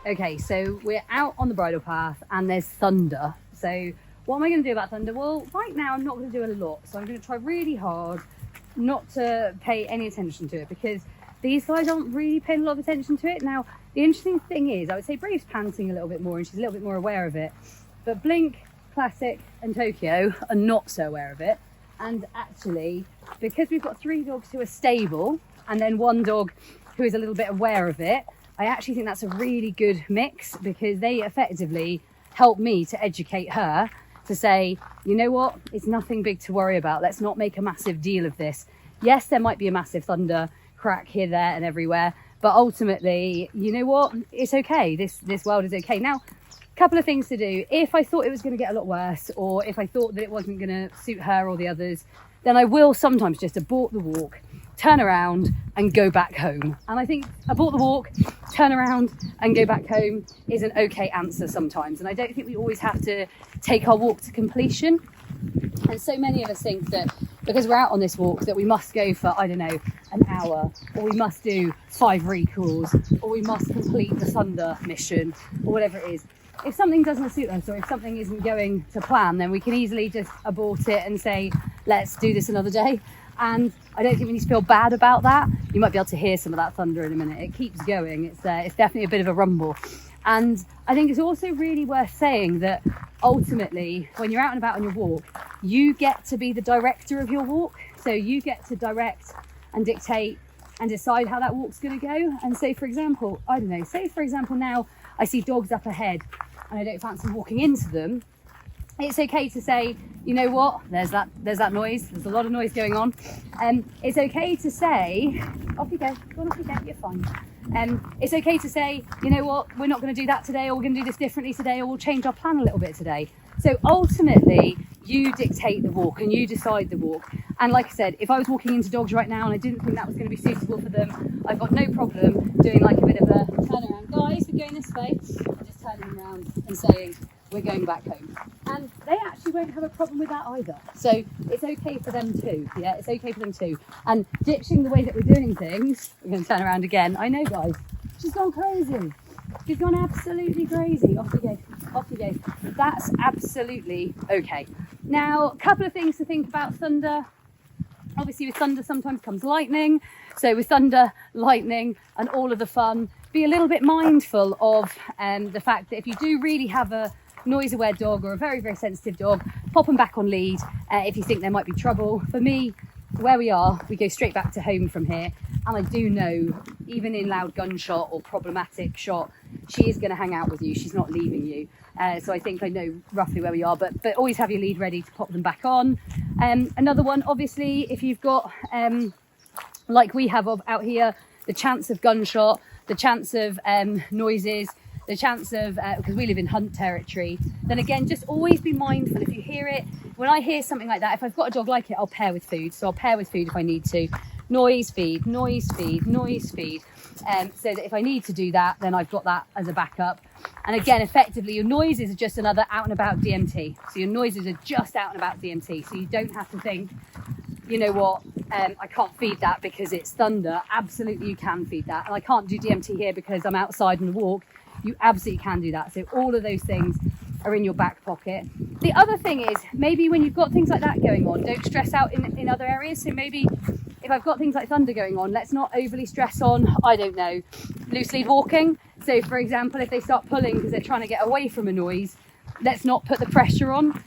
Okay, so we're out on the bridle path and there's thunder. So what am I going to do about thunder? Well, right now I'm not going to do a lot. So I'm going to try really hard not to pay any attention to it, because these guys aren't really paying a lot of attention to it. Now, the interesting thing is, I would say Brave's panting a little bit more and she's a little bit more aware of it. But Blink, Classic and Tokyo are not so aware of it. And actually, because we've got 3 dogs who are stable and then 1 dog who is a little bit aware of it, I actually think that's a really good mix, because they effectively help me to educate her to say, you know what, it's nothing big to worry about. Let's not make a massive deal of this. Yes, there might be a massive thunder crack here, there and everywhere, but ultimately, you know what, it's okay. This world is okay. Now, a couple of things to do. If I thought it was going to get a lot worse, or if I thought that it wasn't going to suit her or the others, then I will sometimes just abort the walk, turn around and go back home. And I think abort the walk, turn around and go back home is an okay answer sometimes. And I don't think we always have to take our walk to completion. And so many of us think that because we're out on this walk that we must go for, I don't know, an hour, or we must do 5 recalls, or we must complete the thunder mission, or whatever it is. If something doesn't suit us, or if something isn't going to plan, then we can easily just abort it and say, let's do this another day. And I don't think we need to feel bad about that. You might be able to hear some of that thunder in a minute. It keeps going. It's definitely a bit of a rumble. And I think it's also really worth saying that ultimately, when you're out and about on your walk, you get to be the director of your walk. So you get to direct and dictate and decide how that walk's going to go. And so, for example, I don't know, say for example now I see dogs up ahead and I don't fancy walking into them. It's okay to say, you know what, there's that noise, there's a lot of noise going on. It's okay to say, off you go, go on, off you go, you're fine. It's okay to say, you know what, we're not going to do that today, or we're going to do this differently today, or we'll change our plan a little bit today. So ultimately, you dictate the walk and you decide the walk. And like I said, if I was walking into dogs right now and I didn't think that was going to be suitable for them, I've got no problem doing like a bit of a turn around. Guys, we're going this way. I'm just turning around and saying, we're going back home. And they actually won't have a problem with that either. So it's okay for them too. Yeah, it's okay for them too. And ditching the way that we're doing things, we're going to turn around again. I know, guys, she's gone crazy. She's gone absolutely crazy. Off you go, off you go. That's absolutely okay. Now, a couple of things to think about thunder. Obviously with thunder sometimes comes lightning. So with thunder, lightning and all of the fun, be a little bit mindful of the fact that if you do really have a noise aware dog or a very, very sensitive dog, pop them back on lead if you think there might be trouble. For me, where we are, we go straight back to home from here. And I do know, even in loud gunshot or problematic shot, she is going to hang out with you. She's not leaving you. So I think I know roughly where we are, but always have your lead ready to pop them back on. Another one, obviously, if you've got, like we have out here, the chance of gunshot, the chance of noises, the chance of, because we live in hunt territory, then again, just always be mindful. If you hear it, when I hear something like that, if I've got a dog like it, I'll pair with food. So I'll pair with food if I need to. Noise feed, noise feed, noise feed. So that if I need to do that, then I've got that as a backup. And again, effectively, your noises are just another out and about DMT. So your noises are just out and about DMT. So you don't have to think, you know what, I can't feed that because it's thunder. Absolutely, you can feed that. And I can't do DMT here because I'm outside on a walk. You absolutely can do that. So all of those things are in your back pocket. The other thing is, maybe when you've got things like that going on, don't stress out in other areas. So maybe if I've got things like thunder going on, let's not overly stress on, I don't know, loose lead walking. So for example, if they start pulling because they're trying to get away from a noise, let's not put the pressure on.